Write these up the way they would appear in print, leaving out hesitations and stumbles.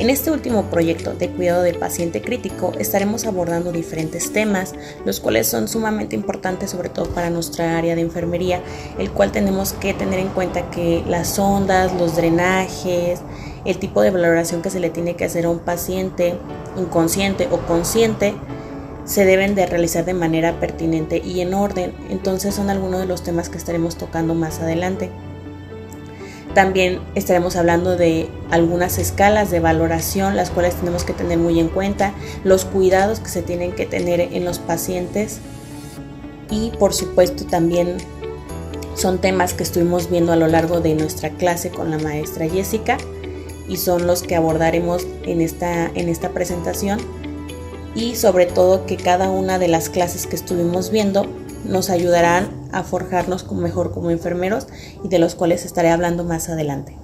En este último proyecto de cuidado del paciente crítico estaremos abordando diferentes temas, los cuales son sumamente importantes, sobre todo para nuestra área de enfermería, el cual tenemos que tener en cuenta que las sondas, los drenajes, el tipo de valoración que se le tiene que hacer a un paciente inconsciente o consciente se deben de realizar de manera pertinente y en orden. Entonces son algunos de los temas que estaremos tocando más adelante. También estaremos hablando de algunas escalas de valoración, las cuales tenemos que tener muy en cuenta, los cuidados que se tienen que tener en los pacientes y por supuesto también son temas que estuvimos viendo a lo largo de nuestra clase con la maestra Jessica y son los que abordaremos en esta presentación y sobre todo que cada una de las clases que estuvimos viendo nos ayudarán a forjarnos mejor como enfermeros y de los cuales estaré hablando más adelante.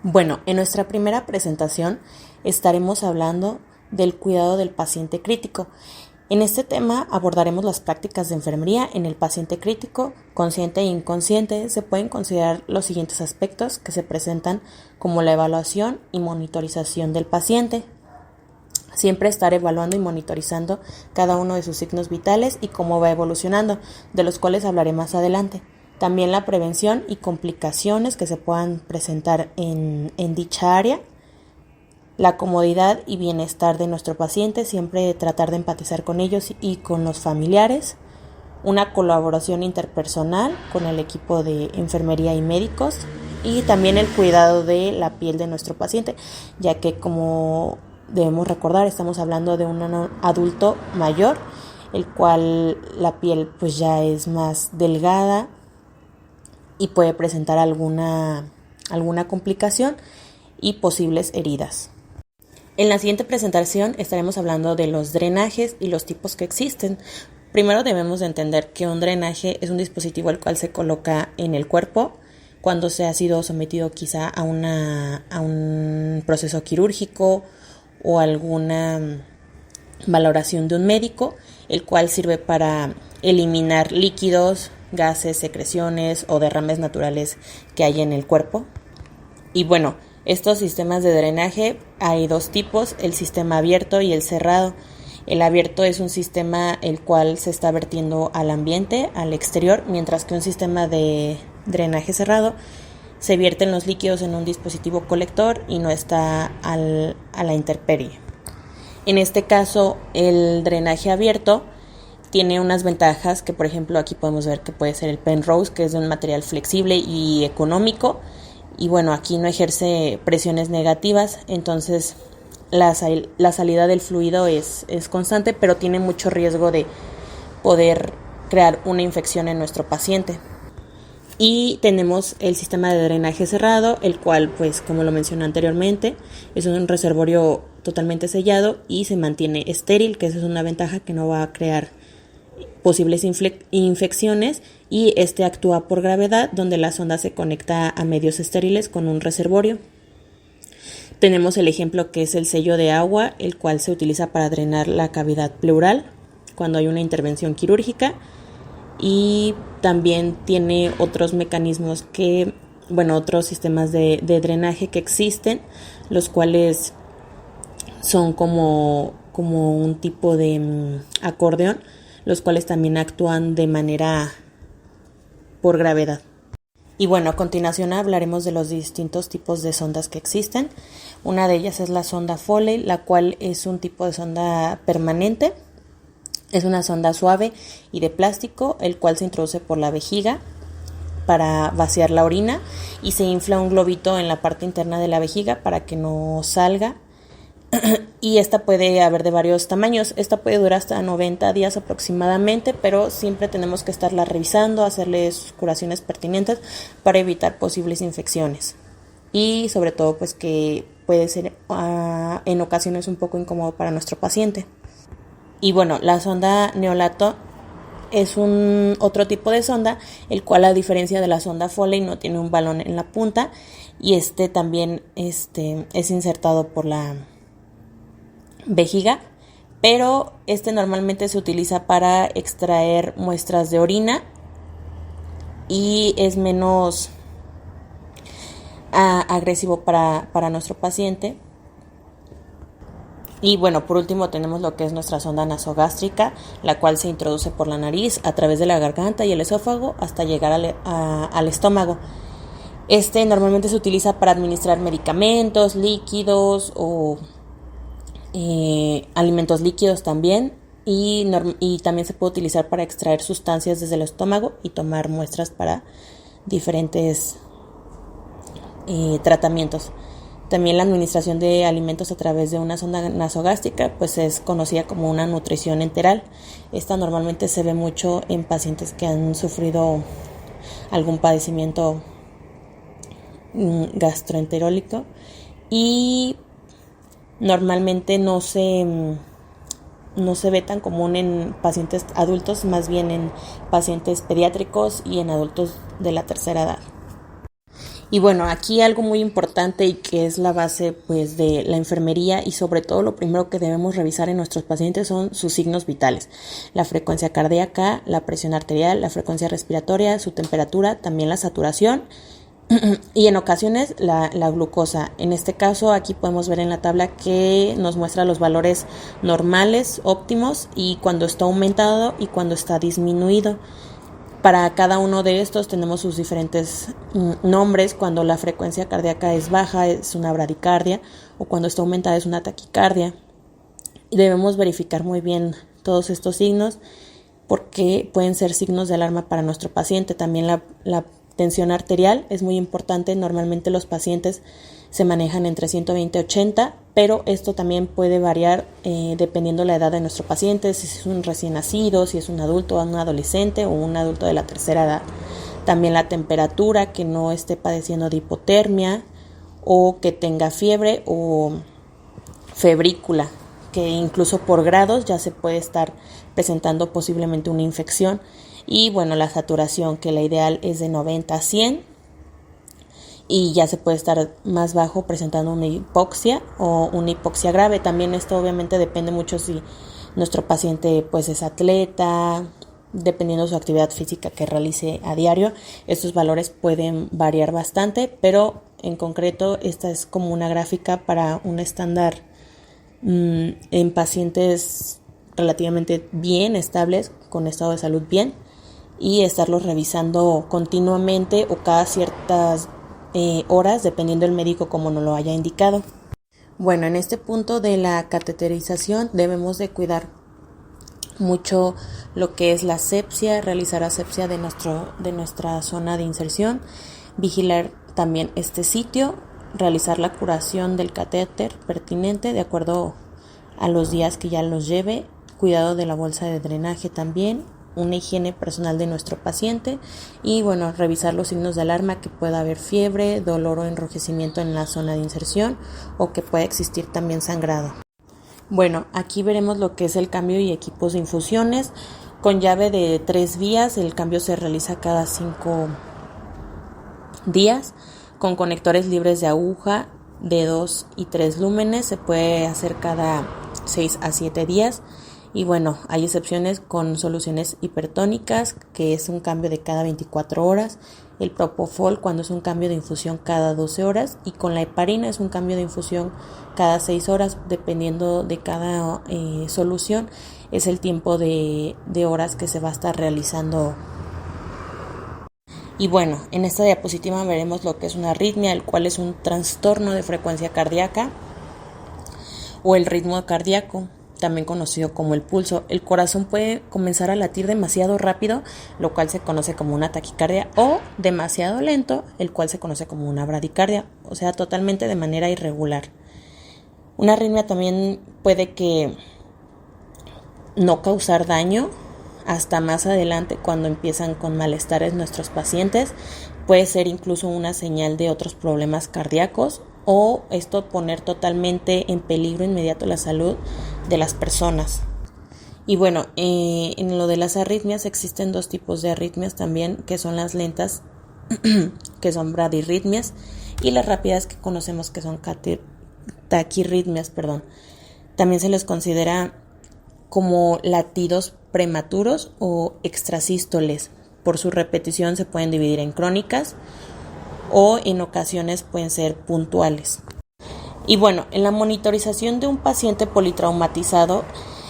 Bueno, en nuestra primera presentación estaremos hablando del cuidado del paciente crítico. En este tema abordaremos las prácticas de enfermería en el paciente crítico, consciente e inconsciente. Se pueden considerar los siguientes aspectos que se presentan como la evaluación y monitorización del paciente. Siempre estar evaluando y monitorizando cada uno de sus signos vitales y cómo va evolucionando, de los cuales hablaré más adelante. También la prevención y complicaciones que se puedan presentar en dicha área. La comodidad y bienestar de nuestro paciente, siempre tratar de empatizar con ellos y con los familiares. Una colaboración interpersonal con el equipo de enfermería y médicos. Y también el cuidado de la piel de nuestro paciente, ya que como debemos recordar, estamos hablando de un adulto mayor, el cual la piel pues ya es más delgada y puede presentar alguna complicación y posibles heridas. En la siguiente presentación estaremos hablando de los drenajes y los tipos que existen. Primero debemos de entender que un drenaje es un dispositivo el cual se coloca en el cuerpo cuando se ha sido sometido quizá a un proceso quirúrgico o alguna valoración de un médico, el cual sirve para eliminar líquidos, gases, secreciones o derrames naturales que hay en el cuerpo. Y bueno, estos sistemas de drenaje hay dos tipos, el sistema abierto y el cerrado. El abierto es un sistema el cual se está vertiendo al ambiente, al exterior, mientras que un sistema de drenaje cerrado se vierten los líquidos en un dispositivo colector y no está a la intemperie. En este caso, el drenaje abierto tiene unas ventajas que, por ejemplo, aquí podemos ver que puede ser el Penrose, que es de un material flexible y económico. Y bueno, aquí no ejerce presiones negativas, entonces la salida del fluido es constante, pero tiene mucho riesgo de poder crear una infección en nuestro paciente. Y tenemos el sistema de drenaje cerrado, el cual, pues como lo mencioné anteriormente, es un reservorio totalmente sellado y se mantiene estéril, que esa es una ventaja, que no va a crear posibles infecciones, y este actúa por gravedad, donde la sonda se conecta a medios estériles con un reservorio. Tenemos el ejemplo que es el sello de agua, el cual se utiliza para drenar la cavidad pleural cuando hay una intervención quirúrgica. Y también tiene otros mecanismos otros sistemas de drenaje que existen, los cuales son como un tipo de acordeón, los cuales también actúan de manera por gravedad. Y bueno, a continuación hablaremos de los distintos tipos de sondas que existen. Una de ellas es la sonda Foley, la cual es un tipo de sonda permanente. Es una sonda suave y de plástico, el cual se introduce por la vejiga para vaciar la orina y se infla un globito en la parte interna de la vejiga para que no salga. Y esta puede haber de varios tamaños. Esta puede durar hasta 90 días aproximadamente, pero siempre tenemos que estarla revisando, hacerle sus curaciones pertinentes para evitar posibles infecciones. Y sobre todo, pues que puede ser en ocasiones un poco incómodo para nuestro paciente. Y bueno, la sonda Neolato es otro tipo de sonda, el cual, a diferencia de la sonda Foley, no tiene un balón en la punta, y también es insertado por la vejiga, pero normalmente se utiliza para extraer muestras de orina y es menos agresivo para nuestro paciente, Y bueno, por último tenemos lo que es nuestra sonda nasogástrica, la cual se introduce por la nariz a través de la garganta y el esófago hasta llegar al estómago. Normalmente se utiliza para administrar medicamentos, líquidos o alimentos líquidos también, y también se puede utilizar para extraer sustancias desde el estómago y tomar muestras para diferentes tratamientos. También la administración de alimentos a través de una sonda nasogástrica pues es conocida como una nutrición enteral. Esta normalmente se ve mucho en pacientes que han sufrido algún padecimiento gastroenterólico, y normalmente no se ve tan común en pacientes adultos, más bien en pacientes pediátricos y en adultos de la tercera edad. Y bueno, aquí algo muy importante y que es la base pues de la enfermería, y sobre todo lo primero que debemos revisar en nuestros pacientes son sus signos vitales: la frecuencia cardíaca, la presión arterial, la frecuencia respiratoria, su temperatura, también la saturación y en ocasiones la glucosa. En este caso aquí podemos ver en la tabla que nos muestra los valores normales, óptimos, y cuando está aumentado y cuando está disminuido. Para cada uno de estos tenemos sus diferentes nombres. Cuando la frecuencia cardíaca es baja es una bradicardia, o cuando está aumentada es una taquicardia. Y debemos verificar muy bien todos estos signos porque pueden ser signos de alarma para nuestro paciente. También la tensión arterial es muy importante. Normalmente los pacientes se manejan entre 120 y 80, pero esto también puede variar dependiendo la edad de nuestro paciente, si es un recién nacido, si es un adulto o un adolescente o un adulto de la tercera edad. También la temperatura, que no esté padeciendo de hipotermia o que tenga fiebre o febrícula, que incluso por grados ya se puede estar presentando posiblemente una infección. Y bueno, la saturación, que la ideal es de 90 a 100, y ya se puede estar más bajo presentando una hipoxia o una hipoxia grave. También esto obviamente depende mucho si nuestro paciente pues es atleta, dependiendo de su actividad física que realice a diario. Estos valores pueden variar bastante, pero en concreto esta es como una gráfica para un estándar en pacientes relativamente bien estables, con estado de salud bien, y estarlos revisando continuamente o cada ciertas horas, dependiendo del médico como nos lo haya indicado. Bueno, en este punto de la cateterización debemos de cuidar mucho lo que es la asepsia, realizar asepsia de nuestra zona de inserción, vigilar también este sitio, realizar la curación del catéter pertinente de acuerdo a los días que ya los lleve, cuidado de la bolsa de drenaje también, una higiene personal de nuestro paciente, y bueno, revisar los signos de alarma, que pueda haber fiebre, dolor o enrojecimiento en la zona de inserción, o que pueda existir también sangrado. Bueno, aquí veremos lo que es el cambio y equipos de infusiones. Con llave de 3 vías, el cambio se realiza cada 5 días. Con conectores libres de aguja de 2 y 3 lúmenes se puede hacer cada 6 a 7 días. Y bueno, hay excepciones con soluciones hipertónicas, que es un cambio de cada 24 horas. El propofol, cuando es un cambio de infusión cada 12 horas. Y con la heparina es un cambio de infusión cada 6 horas, dependiendo de cada solución. Es el tiempo de horas que se va a estar realizando. Y bueno, en esta diapositiva veremos lo que es una arritmia, el cual es un trastorno de frecuencia cardíaca o el ritmo cardíaco, también conocido como el pulso. El corazón puede comenzar a latir demasiado rápido, lo cual se conoce como una taquicardia, o demasiado lento, el cual se conoce como una bradicardia, o sea, totalmente de manera irregular. Una arritmia también puede que no causar daño hasta más adelante, cuando empiezan con malestares nuestros pacientes. Puede ser incluso una señal de otros problemas cardíacos, o esto poner totalmente en peligro inmediato la salud de las personas. Y bueno, en lo de las arritmias existen 2 tipos de arritmias también, que son las lentas, que son bradirritmias, y las rápidas, que conocemos que son taquirritmias. También se les considera como latidos prematuros o extrasístoles. Por su repetición se pueden dividir en crónicas, o en ocasiones pueden ser puntuales. Y bueno, en la monitorización de un paciente politraumatizado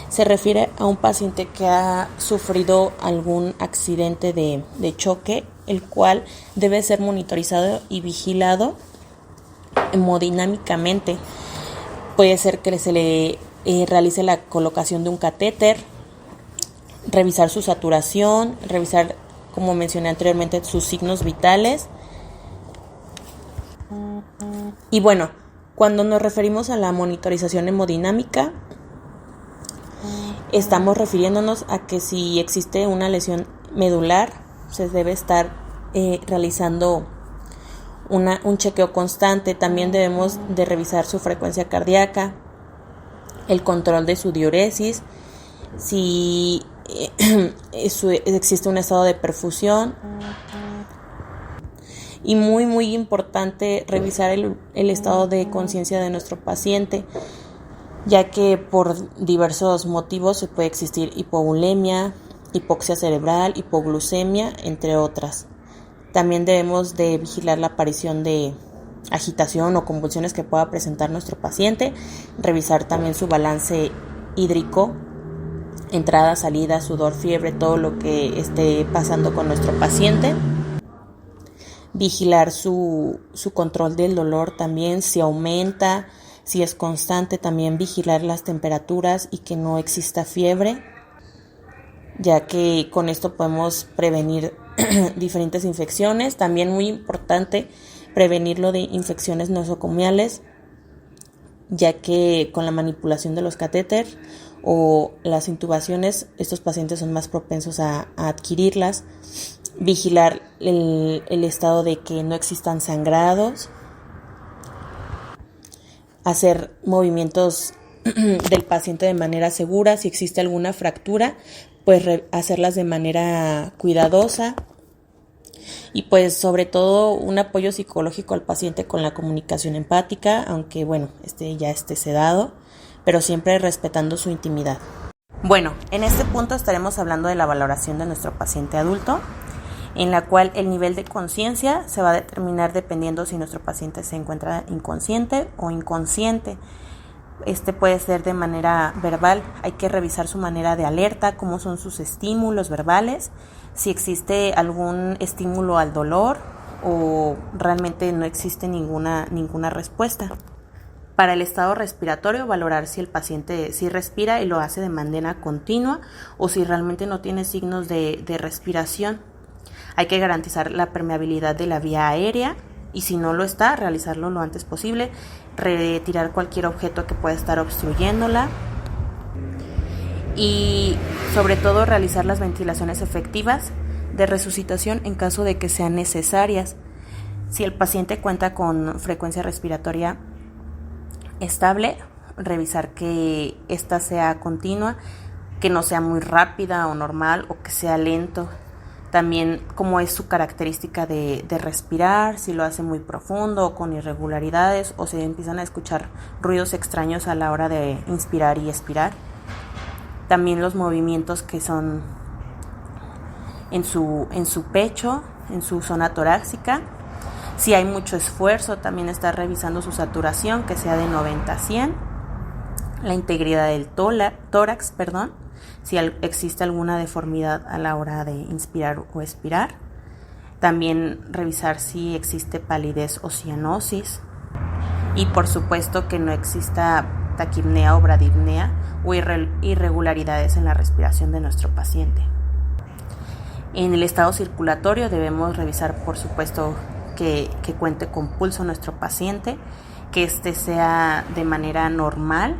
se refiere a un paciente que ha sufrido algún accidente de choque, el cual debe ser monitorizado y vigilado hemodinámicamente. Puede ser que se le realice la colocación de un catéter, revisar su saturación, revisar, como mencioné anteriormente, sus signos vitales. Y bueno, cuando nos referimos a la monitorización hemodinámica, estamos refiriéndonos a que si existe una lesión medular, se debe estar realizando un chequeo constante. También debemos de revisar su frecuencia cardíaca, el control de su diuresis, si existe un estado de perfusión. Y muy importante revisar el estado de conciencia de nuestro paciente, ya que por diversos motivos se puede existir hipovolemia, hipoxia cerebral, hipoglucemia, entre otras. También debemos de vigilar la aparición de agitación o convulsiones que pueda presentar nuestro paciente, revisar también su balance hídrico, entrada, salida, sudor, fiebre, todo lo que esté pasando con nuestro paciente. Vigilar su control del dolor también, si aumenta, si es constante, también vigilar las temperaturas y que no exista fiebre, ya que con esto podemos prevenir diferentes infecciones. También muy importante prevenirlo de infecciones nosocomiales, ya que con la manipulación de los catéteres o las intubaciones, estos pacientes son más propensos a adquirirlas. Vigilar el estado de que no existan sangrados, hacer movimientos del paciente de manera segura. Si existe alguna fractura, pues hacerlas de manera cuidadosa, y pues sobre todo un apoyo psicológico al paciente con la comunicación empática, aunque bueno, ya esté sedado, pero siempre respetando su intimidad. Bueno, en este punto estaremos hablando de la valoración de nuestro paciente adulto, en la cual el nivel de conciencia se va a determinar dependiendo si nuestro paciente se encuentra inconsciente o inconsciente. Puede ser de manera verbal, hay que revisar su manera de alerta, cómo son sus estímulos verbales, si existe algún estímulo al dolor o realmente no existe ninguna respuesta. Para el estado respiratorio, valorar si el paciente sí respira y lo hace de manera continua o si realmente no tiene signos de respiración. Hay que garantizar la permeabilidad de la vía aérea y si no lo está, realizarlo lo antes posible, retirar cualquier objeto que pueda estar obstruyéndola y sobre todo realizar las ventilaciones efectivas de resucitación en caso de que sean necesarias. Si el paciente cuenta con frecuencia respiratoria estable, revisar que ésta sea continua, que no sea muy rápida o normal o que sea lento. También cómo es su característica de respirar, si lo hace muy profundo o con irregularidades o si empiezan a escuchar ruidos extraños a la hora de inspirar y expirar. También los movimientos que son en su pecho, en su zona torácica. Si hay mucho esfuerzo, también estar revisando su saturación, que sea de 90 a 100. La integridad del tórax, si existe alguna deformidad a la hora de inspirar o expirar. También revisar si existe palidez o cianosis. Y por supuesto que no exista taquipnea o bradipnea o irregularidades en la respiración de nuestro paciente. En el estado circulatorio debemos revisar, por supuesto, que cuente con pulso nuestro paciente, que sea de manera normal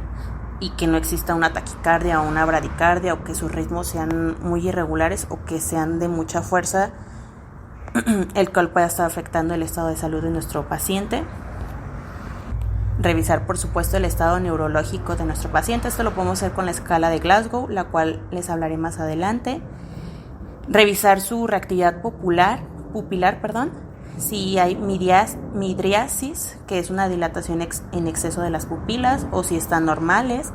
y que no exista una taquicardia o una bradicardia o que sus ritmos sean muy irregulares o que sean de mucha fuerza, el cual pueda estar afectando el estado de salud de nuestro paciente. Revisar, por supuesto, el estado neurológico de nuestro paciente. Esto lo podemos hacer con la escala de Glasgow, la cual les hablaré más adelante. Revisar su reactividad pupilar, si hay midriasis, que es una dilatación en exceso de las pupilas, o si están normales,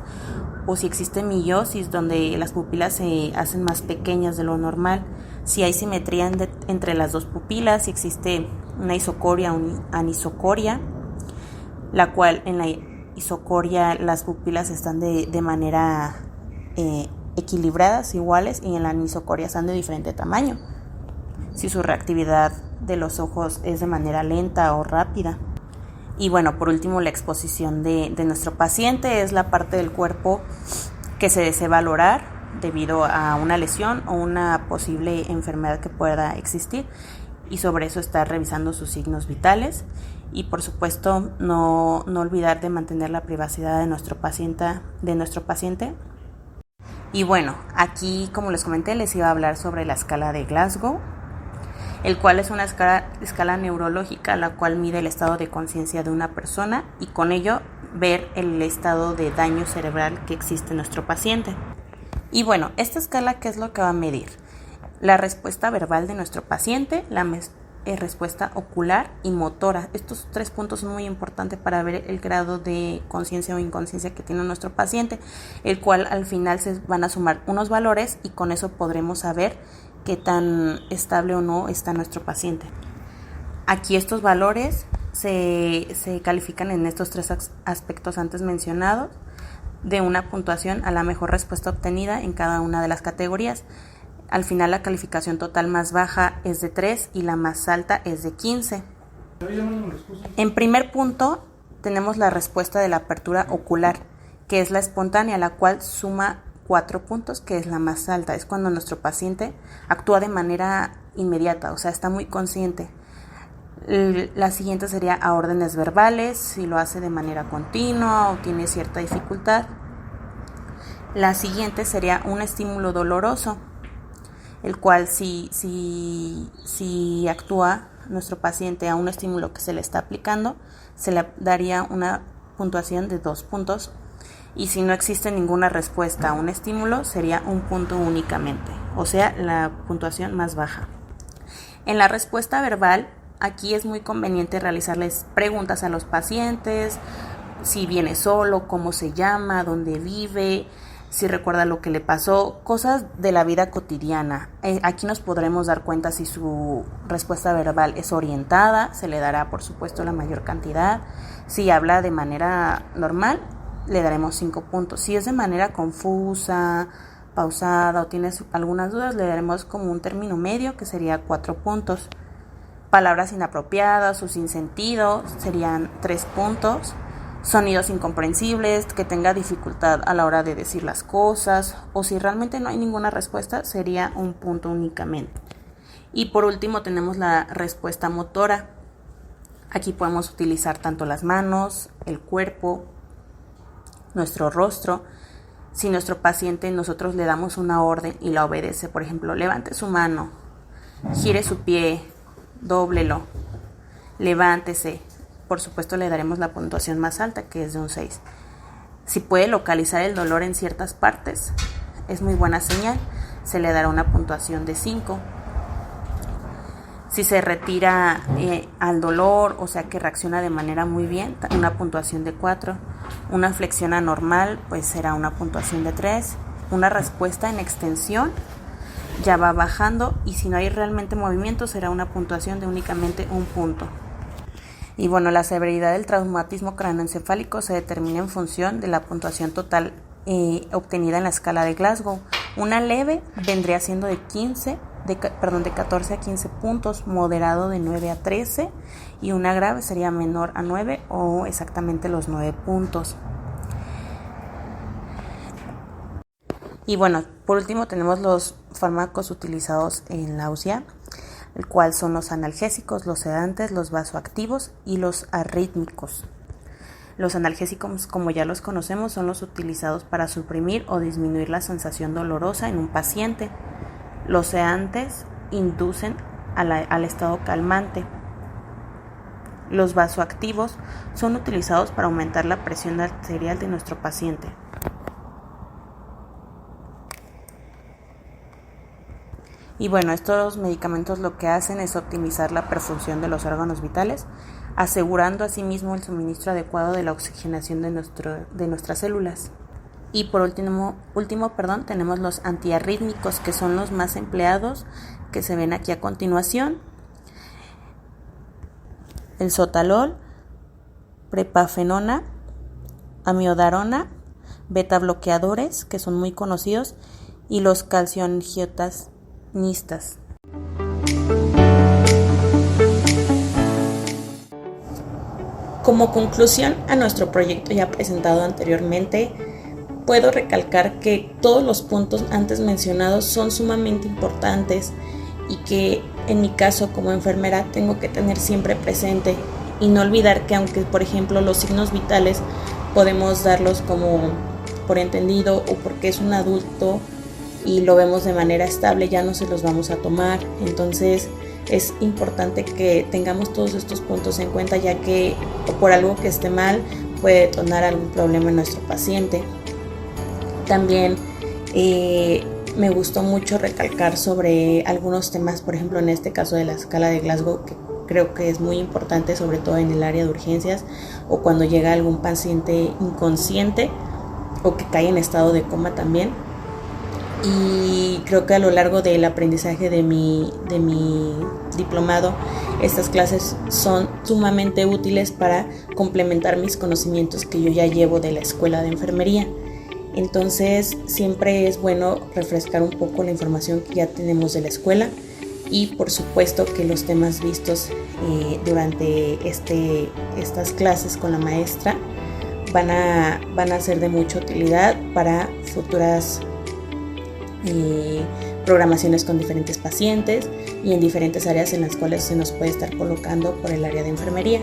o si existe miosis, donde las pupilas se hacen más pequeñas de lo normal, si hay simetría entre las dos pupilas, si existe una isocoria o anisocoria, la cual en isocoria las pupilas están de manera equilibradas, iguales, y en la anisocoria están de diferente tamaño. Si su reactividad de los ojos es de manera lenta o rápida. Y bueno, por último, la exposición de nuestro paciente es la parte del cuerpo que se desea valorar debido a una lesión o una posible enfermedad que pueda existir, y sobre eso estar revisando sus signos vitales. Y por supuesto no olvidar de mantener la privacidad de nuestro paciente. Y bueno, aquí, como les comenté, les iba a hablar sobre la escala de Glasgow, el cual es una escala neurológica, la cual mide el estado de conciencia de una persona y con ello ver el estado de daño cerebral que existe en nuestro paciente. Y bueno, esta escala, ¿qué es lo que va a medir? La respuesta verbal de nuestro paciente, la respuesta ocular y motora. Estos 3 puntos son muy importantes para ver el grado de conciencia o inconsciencia que tiene nuestro paciente, el cual al final se van a sumar unos valores y con eso podremos saber qué tan estable o no está nuestro paciente. Aquí estos valores se califican en estos 3 aspectos antes mencionados, de una puntuación a la mejor respuesta obtenida en cada una de las categorías. Al final la calificación total más baja es de 3 y la más alta es de 15. En primer punto tenemos la respuesta de la apertura ocular, que es la espontánea, la cual suma 4 puntos, que es la más alta. Es cuando nuestro paciente actúa de manera inmediata, o sea, está muy consciente. La siguiente sería a órdenes verbales, si lo hace de manera continua o tiene cierta dificultad. La siguiente sería un estímulo doloroso, el cual si actúa nuestro paciente a un estímulo que se le está aplicando, se le daría una puntuación de 2 puntos. Y si no existe ninguna respuesta a un estímulo, sería 1 punto únicamente, o sea, la puntuación más baja. En la respuesta verbal, aquí es muy conveniente realizarles preguntas a los pacientes, si viene solo, cómo se llama, dónde vive, si recuerda lo que le pasó, cosas de la vida cotidiana. Aquí nos podremos dar cuenta si su respuesta verbal es orientada, se le dará por supuesto la mayor cantidad. Si habla de manera normal, le daremos 5 puntos. Si es de manera confusa, pausada o tienes algunas dudas, le daremos como un término medio, que sería 4 puntos. Palabras inapropiadas o sin sentido serían 3 puntos. Sonidos incomprensibles, que tenga dificultad a la hora de decir las cosas, o si realmente no hay ninguna respuesta, sería 1 punto únicamente. Y por último tenemos la respuesta motora. Aquí podemos utilizar tanto las manos, el cuerpo, nuestro rostro. Si nuestro paciente, nosotros le damos una orden y la obedece, por ejemplo, levante su mano, gire su pie, dóblelo, levántese, por supuesto le daremos la puntuación más alta, que es de un 6. Si puede localizar el dolor en ciertas partes, es muy buena señal, se le dará una puntuación de 5. Si se retira al dolor, o sea que reacciona de manera muy bien, una puntuación de 4. Una flexión anormal, pues será una puntuación de 3. Una respuesta en extensión ya va bajando, y si no hay realmente movimiento será una puntuación de únicamente 1 punto. Y bueno, la severidad del traumatismo cráneoencefálico se determina en función de la puntuación total obtenida en la escala de Glasgow. Una leve vendría siendo de 14 a 15 puntos, moderado de 9 a 13, y una grave sería menor a 9 o exactamente los 9 puntos. Y bueno, por último tenemos los fármacos utilizados en la UCIA, el cual son los analgésicos, los sedantes, los vasoactivos y los arrítmicos. Los analgésicos, como ya los conocemos, son los utilizados para suprimir o disminuir la sensación dolorosa en un paciente. Los sedantes inducen al estado calmante. Los vasoactivos son utilizados para aumentar la presión arterial de nuestro paciente. Y bueno, estos medicamentos lo que hacen es optimizar la perfusión de los órganos vitales, asegurando asimismo el suministro adecuado de la oxigenación de nuestras células. Y por último, tenemos los antiarrítmicos, que son los más empleados, que se ven aquí a continuación. El sotalol, prepafenona, amiodarona, beta bloqueadores, que son muy conocidos, y los calcioangiotensinistas. Como conclusión a nuestro proyecto ya presentado anteriormente, puedo recalcar que todos los puntos antes mencionados son sumamente importantes y que en mi caso como enfermera tengo que tener siempre presente y no olvidar que aunque por ejemplo los signos vitales podemos darlos como por entendido o porque es un adulto y lo vemos de manera estable, ya no se los vamos a tomar. Entonces es importante que tengamos todos estos puntos en cuenta, ya que por algo que esté mal puede detonar algún problema en nuestro paciente. También me gustó mucho recalcar sobre algunos temas, por ejemplo en este caso de la escala de Glasgow, que creo que es muy importante, sobre todo en el área de urgencias o cuando llega algún paciente inconsciente o que cae en estado de coma también. Y creo que a lo largo del aprendizaje de mi diplomado, estas clases son sumamente útiles para complementar mis conocimientos que yo ya llevo de la escuela de enfermería. Entonces siempre es bueno refrescar un poco la información que ya tenemos de la escuela y por supuesto que los temas vistos durante estas clases con la maestra van a ser de mucha utilidad para futuras programaciones con diferentes pacientes y en diferentes áreas en las cuales se nos puede estar colocando por el área de enfermería.